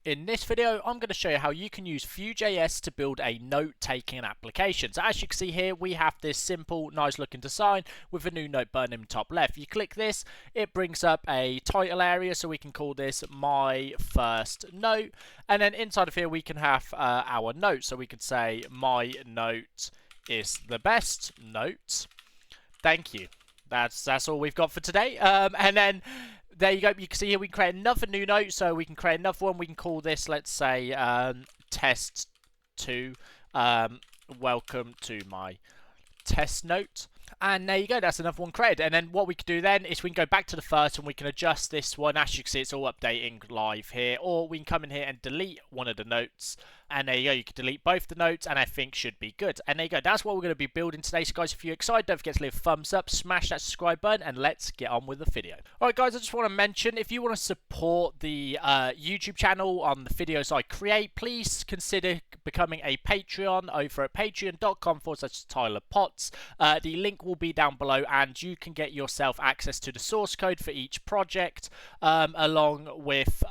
In this video, I'm going to show you how you can use Vue.js to build a note-taking application. So as you can see here, we have this simple, nice-looking design with a new note button in the top left. If you click this, it brings up a title area, so we can call this My First Note. And then inside of here, we can have our note. So we could say, My note is the best note. Thank you. That's all we've got for today. And then there you go. You can see here we can create another new note. So we can create another one. We can call this, let's say, test 2. Welcome to my test note. And there you go, that's another one created. And then what we can do then is we can go back to the first and we can adjust this one. As you can see, it's all updating live here. Or we can come in here and delete one of the notes. And there you go, you can delete both the notes and everything should be good. And there you go, that's what we're going to be building today. So guys, if you're excited, don't forget to leave a thumbs up, smash that subscribe button, and let's get on with the video. Alright guys, I just want to mention, if you want to support the YouTube channel on the videos I create, please consider becoming a Patreon over at patreon.com/Tyler Potts. The link will be down below and you can get yourself access to the source code for each project, along with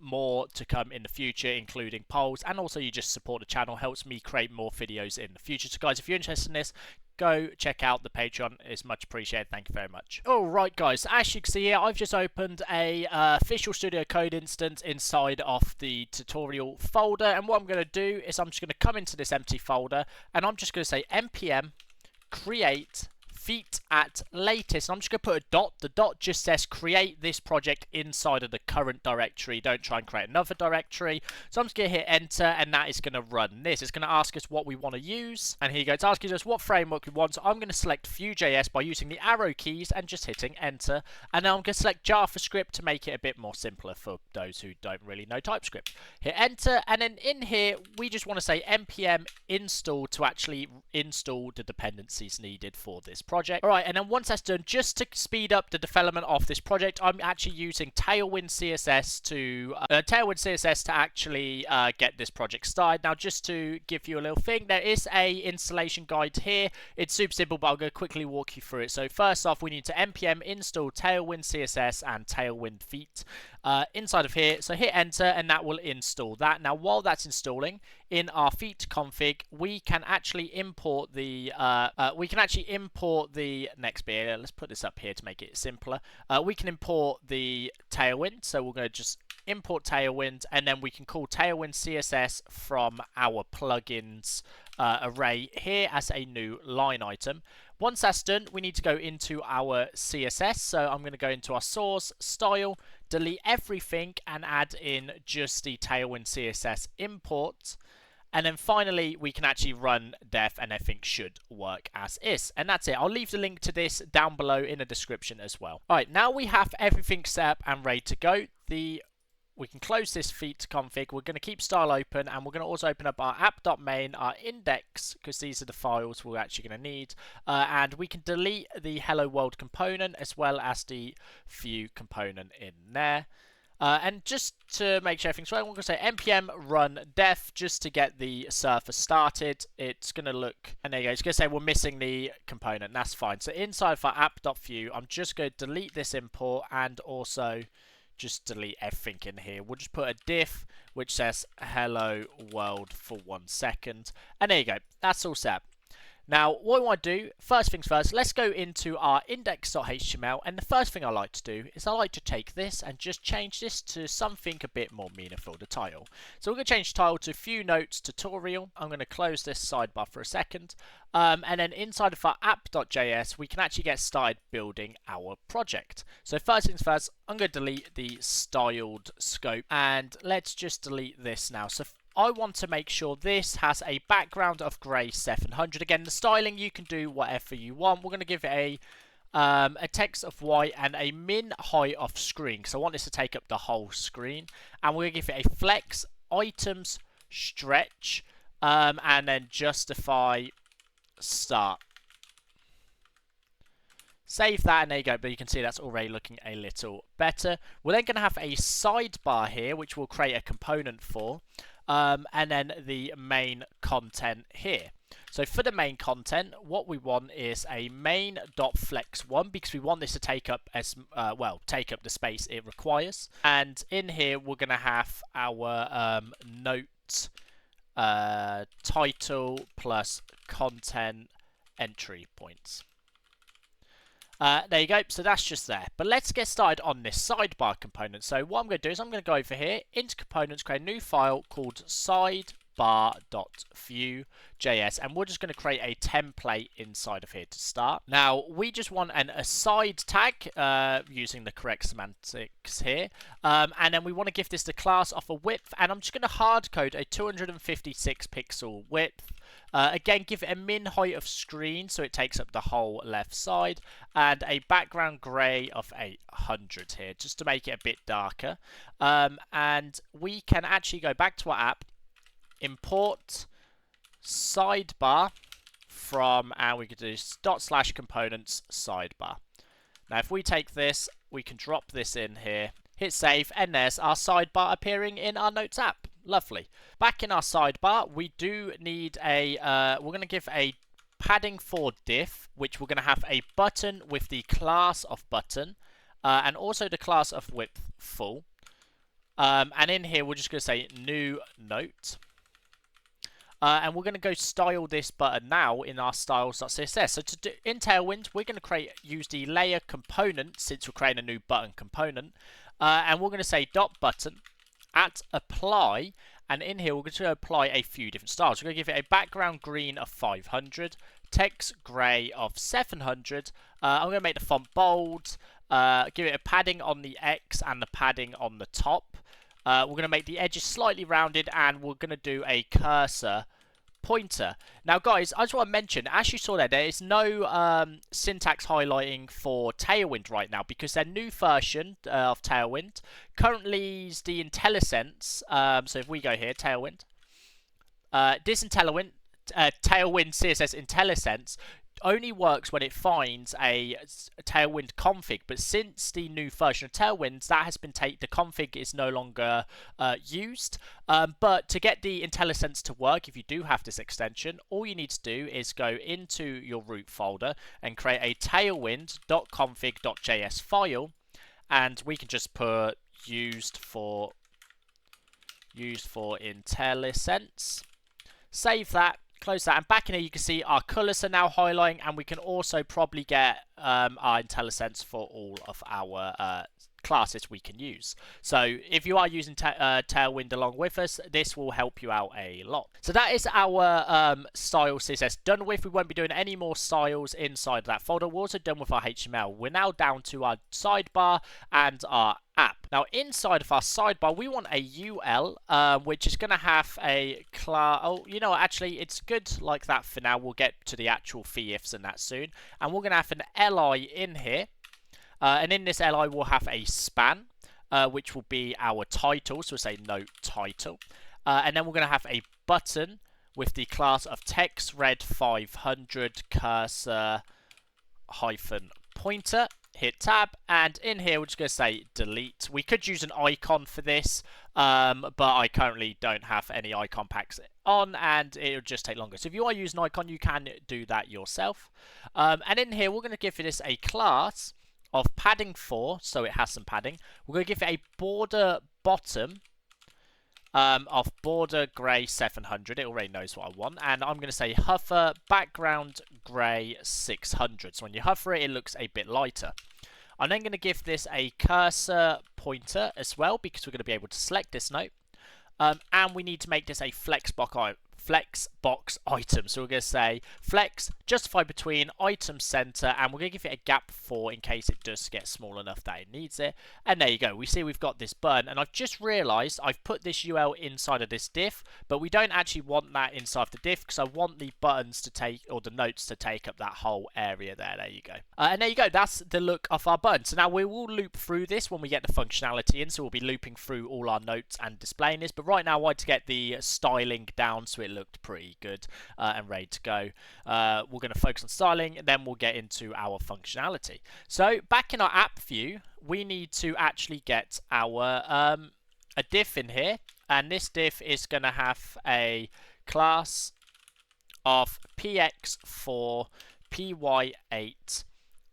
more to come in the future, including polls, and also you just support the channel, helps me create more videos in the future. So guys, if you're interested in this, go check out the Patreon. It's much appreciated. Thank you very much. Alright guys, as you can see here, I've just opened a Visual Studio Code instance inside of the tutorial folder, and what I'm going to do is I'm just going to come into this empty folder and I'm just going to say npm create feat at latest. I'm just going to put a dot. The dot just says create this project inside of the current directory. Don't try and create another directory. So I'm just going to hit enter and that is going to run this. It's going to ask us what we want to use. And here you go. It's asking us what framework we want. So I'm going to select Vue.js by using the arrow keys and just hitting enter. And now I'm going to select JavaScript to make it a bit more simpler for those who don't really know TypeScript. Hit enter and then in here we just want to say npm install to actually install the dependencies needed for this project. Alright, and then once that's done, just to speed up the development of this project, I'm actually using Tailwind CSS to actually get this project started. Now, just to give you a little thing, there is a installation guide here. It's super simple, but I'm going to quickly walk you through it. So first off, we need to npm install Tailwind CSS and Tailwind Feat inside of here. So hit enter, and that will install that. Now, while that's installing, in our Feat config, we can actually import the next bit here. Let's put this up here to make it simpler. We can import the Tailwind, so we're going to just import Tailwind, and then we can call Tailwind CSS from our plugins array here as a new line item. Once that's done, we need to go into our CSS. So I'm going to go into our source, style, delete everything, and add in just the Tailwind CSS import. And then finally, we can actually run def and everything should work as is. And that's it. I'll leave the link to this down below in the description as well. All right, now we have everything set up and ready to go. We can close this Feat config. We're going to keep style open, and we're going to also open up our app.main, our index, because these are the files we're actually going to need. And we can delete the hello world component as well as the Vue component in there. And just to make sure everything's right, we're going to say npm run def just to get the server started. It's going to look, and there you go, it's going to say we're missing the component. That's fine. So inside of our app.vue, I'm just going to delete this import and also just delete everything in here. We'll just put a diff which says hello world for 1 second. And there you go. That's all set. Now, what we want to do, first things first, let's go into our index.html, and the first thing I like to do is I like to take this and just change this to something a bit more meaningful, the title. So we're going to change the title to Vue Notes Tutorial. I'm going to close this sidebar for a second, and then inside of our app.js, we can actually get started building our project. So first things first, I'm going to delete the styled scope, and let's just delete this now. So I want to make sure this has a background of grey 700. Again, the styling, you can do whatever you want. We're going to give it a text of white and a min height of screen. So I want this to take up the whole screen. And we're going to give it a flex items stretch and then justify start. Save that, and there you go, but you can see that's already looking a little better. We're then going to have a sidebar here, which we'll create a component for. And then the main content here. So for the main content, what we want is a main.flex1 because we want this to take up take up the space it requires. And in here, we're going to have our note title plus content entry points. There you go, so that's just there. But let's get started on this sidebar component. So what I'm going to do is I'm going to go over here into components, create a new file called sidebar.vue.js, and we're just going to create a template inside of here to start. Now, we just want an aside tag using the correct semantics here, and then we want to give this the class of a width, and I'm just going to hard code a 256 pixel width. Again, give it a min height of screen so it takes up the whole left side, and a background grey of 800 here, just to make it a bit darker. And we can actually go back to our app, import sidebar from, and we could do /components sidebar. Now, if we take this, we can drop this in here, hit save, and there's our sidebar appearing in our Notes app. Lovely. Back in our sidebar, we do need a, we're going to give a padding for diff, which we're going to have a button with the class of button, and also the class of width full. And in here, we're just going to say new note. And we're going to go style this button now in our styles.css. So to do, in Tailwind, we're going to use the layer component since we're creating a new button component. And we're going to say .button at apply, and in here we're going to apply a few different styles. We're going to give it a background green of 500, text grey of 700. I'm going to make the font bold, give it a padding on the X and the padding on the top. We're going to make the edges slightly rounded, and we're going to do a cursor pointer. Now guys, I just want to mention, as you saw there is no syntax highlighting for Tailwind right now because their new version of Tailwind currently is the IntelliSense. So if we go here, Tailwind, this Tailwind CSS IntelliSense only works when it finds a Tailwind config, but since the new version of Tailwind, that has been the config is no longer used. But to get the IntelliSense to work, if you do have this extension, all you need to do is go into your root folder and create a tailwind.config.js file, and we can just put used for IntelliSense. Save that. Close that, and back in here you can see our colors are now highlighting, and we can also probably get our IntelliSense for all of our classes we can use. So if you are using Tailwind along with us, this will help you out a lot. So that is our style CSS done with. We won't be doing any more styles inside of that folder. We're also done with our HTML. We're now down to our sidebar and our app. Now inside of our sidebar, we want a UL, which is going to have a class. Oh, you know, actually it's good like that for now. We'll get to the actual ifs and that soon. And we're going to have an li in here. And in this li, we'll have a span, which will be our title. So we'll say note title. And then we're going to have a button with the class of text red 500 cursor hyphen pointer. Hit tab, and in here we're just going to say delete. We could use an icon for this, but I currently don't have any icon packs on, and it'll just take longer. So if you are using an icon, you can do that yourself. And in here we're going to give this a class of padding 4, so it has some padding. We're going to give it a border bottom of border grey 700. It already knows what I want, and I'm going to say hover background grey 600. So when you hover it, it looks a bit lighter. I'm then going to give this a cursor pointer as well, because we're going to be able to select this note, and we need to make this a flexbox item. So we're going to say flex justify between item center, and we're going to give it a gap 4 in case it does get small enough that it needs it. And there you go. We see we've got this button, and I've just realized I've put this UL inside of this diff, but we don't actually want that inside of the diff because I want the buttons to take, or the notes to take up that whole area there. There you go. And there you go. That's the look of our button. So now we will loop through this when we get the functionality in. So we'll be looping through all our notes and displaying this, but right now I wanted to get the styling down so it looked pretty good and ready to go. We're going to focus on styling, and then we'll get into our functionality. So back in our app view, we need to actually get our a diff in here, and this diff is going to have a class of px4 py8,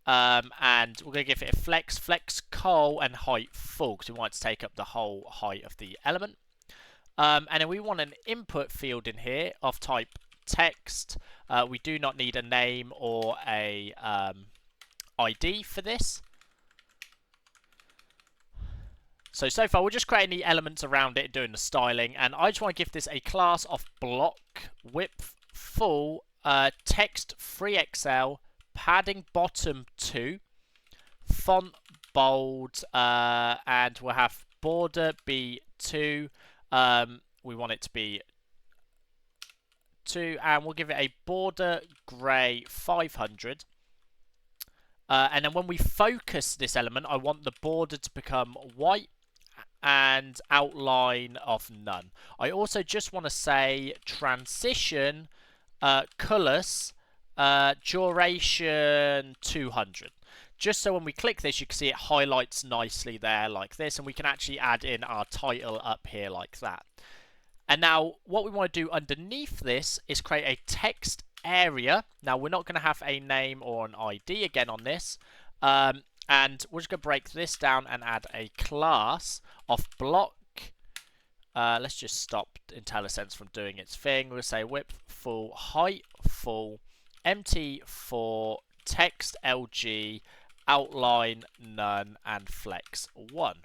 and we're going to give it a flex col and height full because we want it to take up the whole height of the element. And then we want an input field in here of type text. We do not need a name or a ID for this. So far we're just creating the elements around it and doing the styling, and I just want to give this a class of block width full, text 3XL, padding bottom 2, font bold, and we'll have border be 2. We want it to be 2, and we'll give it a border grey 500. And then when we focus this element, I want the border to become white and outline of none. I also just want to say transition colors duration 200. Just so when we click this, you can see it highlights nicely there like this, and we can actually add in our title up here like that. And now what we want to do underneath this is create a text area. Now we're not going to have a name or an ID again on this, and we're just going to break this down and add a class of block. Let's just stop IntelliSense from doing its thing. We'll say width full, height full, empty for text LG, outline none, and flex 1.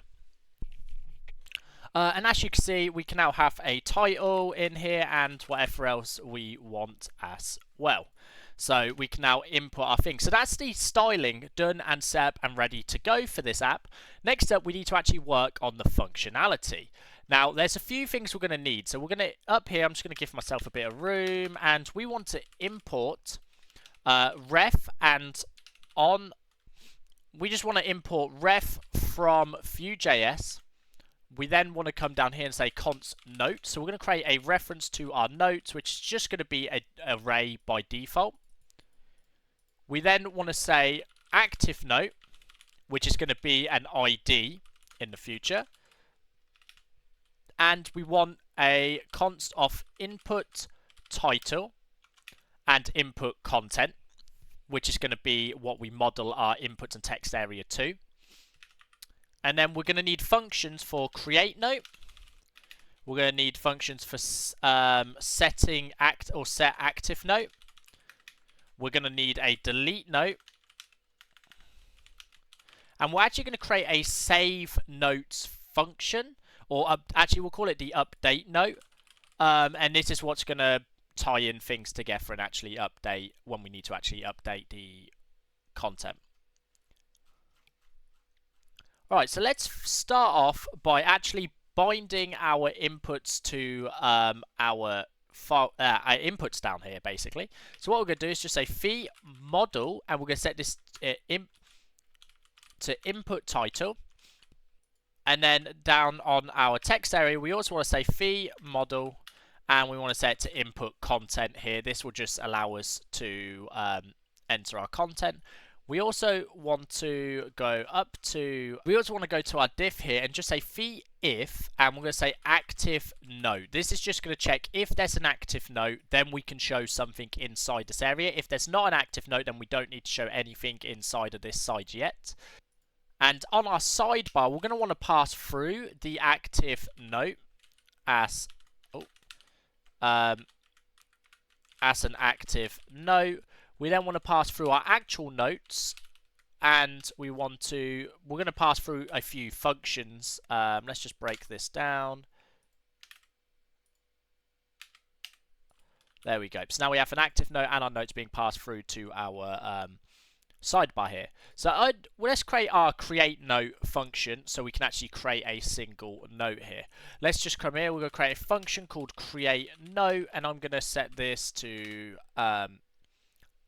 And as you can see, we can now have a title in here and whatever else we want as well. So we can now input our thing. So that's the styling done and set up and ready to go for this app. Next up, we need to actually work on the functionality. Now, there's a few things we're going to need. So we're going to, up here, I'm just going to give myself a bit of room, and we want to import ref, and on, we just want to import ref from Vue.js. We then want to come down here and say const note. So we're going to create a reference to our notes, which is just going to be an array by default. We then want to say active note, which is going to be an ID in the future. And we want a const of input title and input content, which is going to be what we model our input and text area to. And then we're going to need functions for create note. We're going to need functions for setting act or set active note. We're going to need a delete note. And we're actually going to create a save notes function, or actually we'll call it the update note. And this is what's going to tie in things together and actually update when we need to actually update the content. Right, so let's start off by actually binding our inputs to our inputs down here, basically. So what we're going to do is just say phi model, and we're going to set this to input title. And then down on our text area, we also want to say phi model, and we want to set it to input content here. This will just allow us to enter our content. We also want to go to our diff here and just say phi if, and we're going to say active node. This is just going to check if there's an active node, then we can show something inside this area. If there's not an active node, then we don't need to show anything inside of this side yet. And on our sidebar, we're going to want to pass through the active node as an active node. We then want to pass through our actual notes, and we're going to pass through a few functions. Let's just break this down. There we go. So now we have an active note and our notes being passed through to our sidebar here. So let's create our create note function so we can actually create a single note here. Let's just come here. We're going to create a function called create note, and I'm going to set this to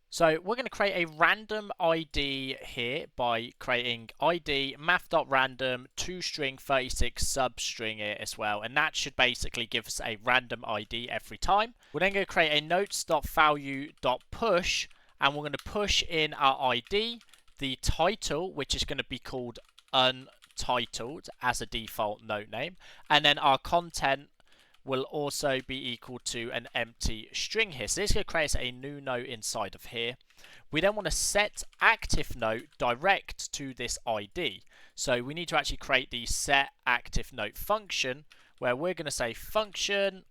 so we're going to create a random ID here by creating ID math.random toString 36 substring here as well, and that should basically give us a random ID every time. We're then going to create a notes.value.push, and we're going to push in our ID, the title, which is going to be called untitled as a default note name, and then our content, will also be equal to an empty string here. So this is going to create a new note inside of here. We then want to set active note direct to this ID. So we need to actually create the set active note function, where we're going to say function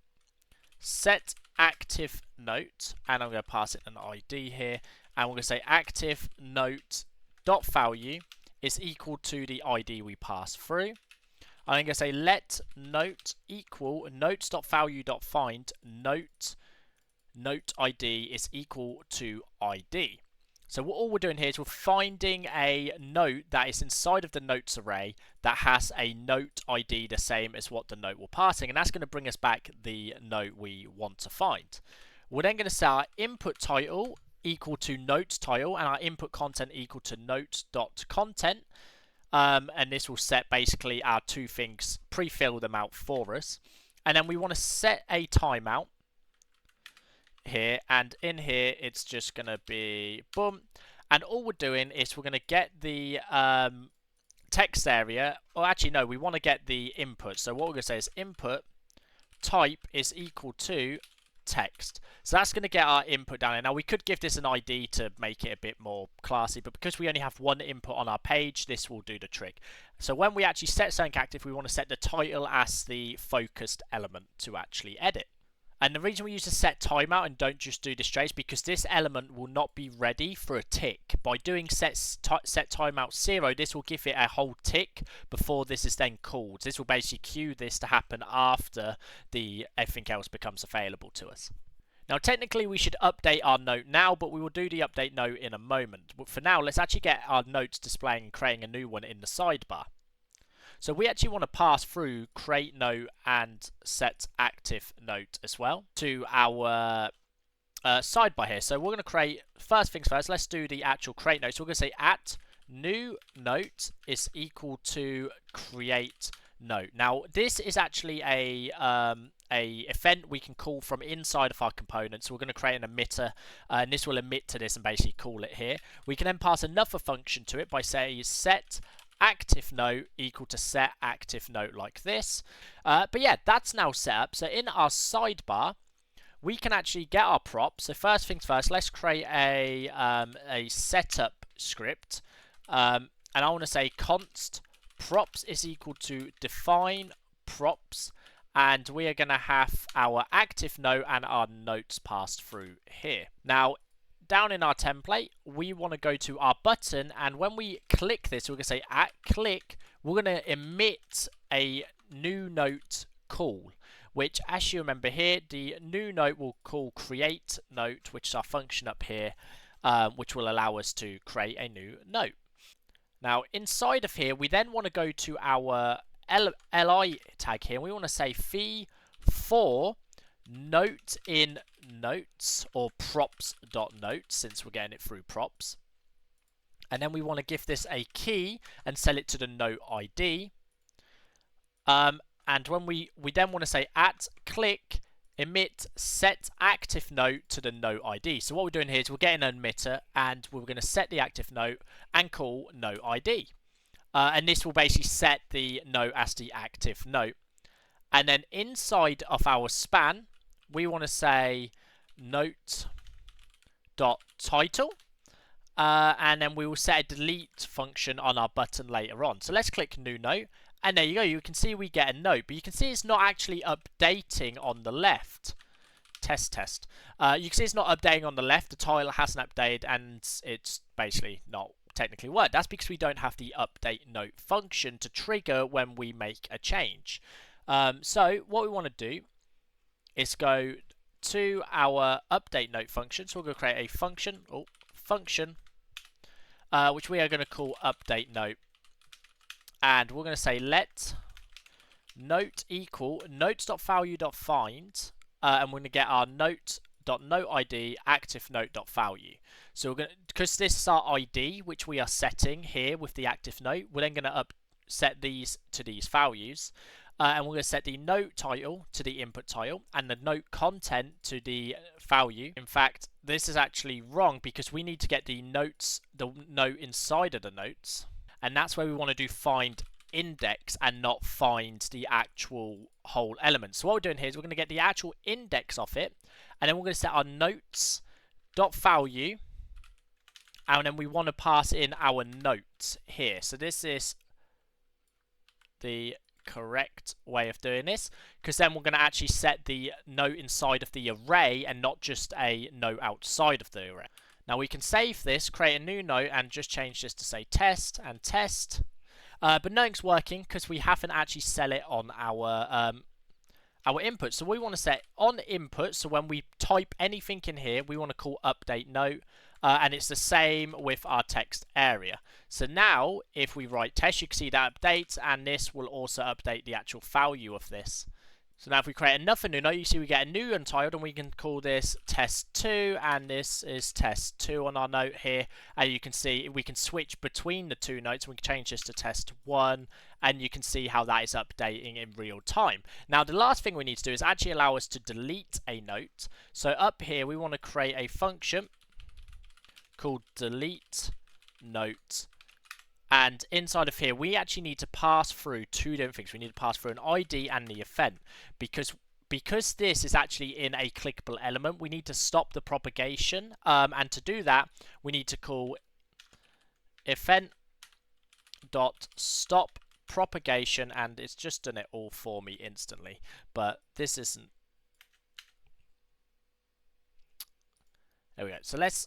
set active note, and I'm going to pass it an ID here, and we're going to say active note dot value is equal to the ID we pass through. I'm going to say let note equal notes.value.find note ID is equal to ID. So all we're doing here is we're finding a note that is inside of the notes array that has a note ID the same as what the note we're passing, and that's going to bring us back the note we want to find. We're then going to set our input title equal to note title and our input content equal to note.content. And this will set basically our two things, pre-fill them out for us. And then we want to set a timeout here, and in here it's just going to be boom, and all we're doing is we're going to get the text area, or actually no, we want to get the input. So what we're going to say is input type is equal to text. So that's going to get our input down here. Now we could give this an ID to make it a bit more classy, but because we only have one input on our page, this will do the trick. So when we actually set something active, we want to set the title as the focused element to actually edit. And the reason we use the set timeout and don't just do the straight is because this element will not be ready for a tick. By doing set timeout 0, this will give it a whole tick before this is then called. This will basically cue this to happen after everything else becomes available to us. Now technically we should update our note now, but we will do the update note in a moment. But for now, let's actually get our notes displaying and creating a new one in the sidebar. So we actually want to pass through create note and set active note as well to our sidebar here. So we're going to create, first things first, let's do the actual create note. So we're going to say at new note is equal to create note. Now this is actually a event we can call from inside of our component. So we're going to create an emitter, and this will emit to this and basically call it here. We can then pass another function to it by saying set active note equal to set active note like this. But yeah, that's now set up. So in our sidebar, we can actually get our props. So first things first, let's create a setup script, and I want to say const props is equal to define props, and we are going to have our active note and our notes passed through here. Now down in our template, we want to go to our button, and when we click this, we're going to say at click, we're going to emit a new note call, which, as you remember here, the new note will call create note, which is our function up here, which will allow us to create a new note. Now inside of here, we then want to go to our li tag here, and we want to say fee for note in notes, or props.note, since we're getting it through props. And then we want to give this a key and set it to the note ID. And when we then want to say at click emit set active note to the note ID. So what we're doing here is we're getting an emitter, and we're going to set the active note and call note ID. And this will basically set the note as the active note. And then inside of our span, we want to say note.title, and then we will set a delete function on our button later on. So let's click new note, and there you go. You can see we get a note, but you can see it's not actually updating on the left. Test. You can see it's not updating on the left. The title hasn't updated, and it's basically not technically worked. That's because we don't have the update note function to trigger when we make a change. So what we want to do is go to our update note function. So we're going to create a function, which we are going to call update note, and we're going to say let note equal notes.value.find, and we're going to get our note.noteID active note.value. So we're going to, because this is our ID which we are setting here with the active note, we're then going to set these to these values. And we're going to set the note title to the input title and the note content to the value. In fact, this is actually wrong because we need to get the note inside of the notes, and that's where we want to do find index and not find the actual whole element. So what we're doing here is we're going to get the actual index of it, and then we're going to set our notes dot value, and then we want to pass in our notes here. So this is the correct way of doing this, because then we're going to actually set the note inside of the array and not just a note outside of the array. Now we can save this, create a new note, and just change this to say test and test. But nothing's working because we haven't actually set it on our input. So we want to set on input, so when we type anything in here, we want to call update note, and it's the same with our text area. So now if we write test, you can see that updates, and this will also update the actual value of this. So now if we create another new note, you see we get a new untitled, and we can call this test2, and this is test2 on our note here. And you can see we can switch between the two notes. We can change this to test1, and you can see how that is updating in real time. Now the last thing we need to do is actually allow us to delete a note. So up here we want to create a function called delete note. And inside of here, we actually need to pass through two different things. We need to pass through an ID and the event. Because this is actually in a clickable element, we need to stop the propagation. And to do that, we need to call event.stop propagation. And it's just done it all for me instantly. But this isn't. There we go. So let's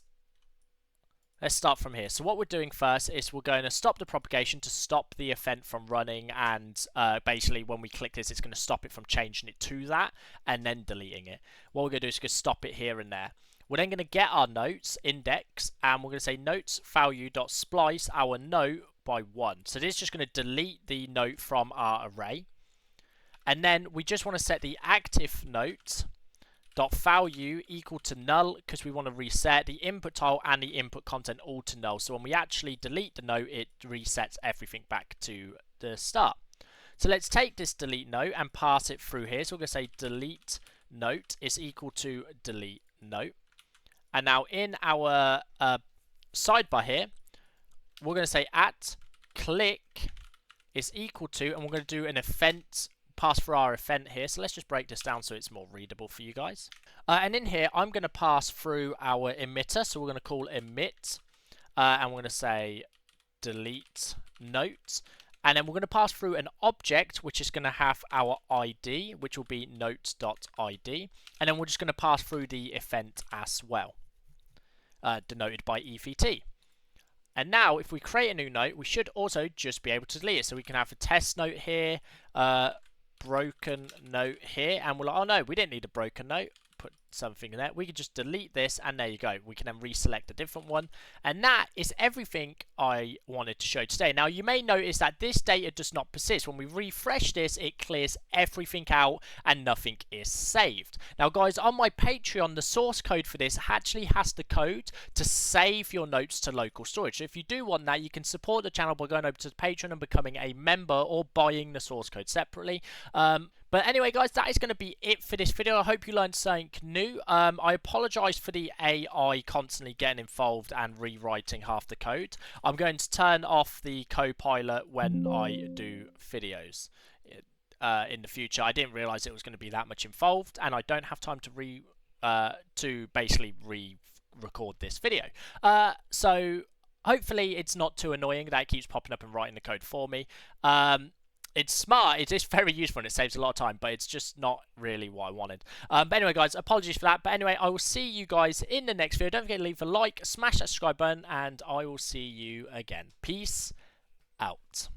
start from here. So what we're doing first is we're going to stop the propagation to stop the event from running, and basically when we click this, it's going to stop it from changing it to that and then deleting it. What we're going to do is just stop it here and there. We're then going to get our notes index, and we're going to say notes value dot splice our note by 1. So this is just going to delete the note from our array. And then we just want to set the active note dot value equal to null, because we want to reset the input tile and the input content all to null. So when we actually delete the note, it resets everything back to the start. So let's take this delete note and pass it through here. So we're going to say delete note is equal to delete note. And now in our sidebar here, we're going to say at click is equal to, and we're going to do an event pass for our event here. So let's just break this down so it's more readable for you guys. And in here, I'm going to pass through our emitter. So we're going to call emit, and we're going to say delete note. And then we're going to pass through an object, which is going to have our ID, which will be notes.id. And then we're just going to pass through the event as well, denoted by EVT. And now, if we create a new note, we should also just be able to delete it. So we can have a test note here, broken note here, and we're like, oh no, we didn't need a broken note. Put something in there. We can just delete this, and there you go. We can then reselect a different one. And that is everything I wanted to show today. Now, you may notice that this data does not persist. When we refresh this, it clears everything out and nothing is saved. Now, guys, on my Patreon, the source code for this actually has the code to save your notes to local storage. So if you do want that, you can support the channel by going over to Patreon and becoming a member or buying the source code separately. But anyway, guys, that is going to be it for this video. I hope you learned something new. I apologise for the AI constantly getting involved and rewriting half the code. I'm going to turn off the Copilot when I do videos in the future. I didn't realise it was going to be that much involved, and I don't have time to basically re-record this video. So hopefully it's not too annoying that it keeps popping up and writing the code for me. It's smart, it's just very useful, and it saves a lot of time, but it's just not really what I wanted. But anyway, guys, apologies for that. But anyway, I will see you guys in the next video. Don't forget to leave a like, smash that subscribe button, and I will see you again. Peace out.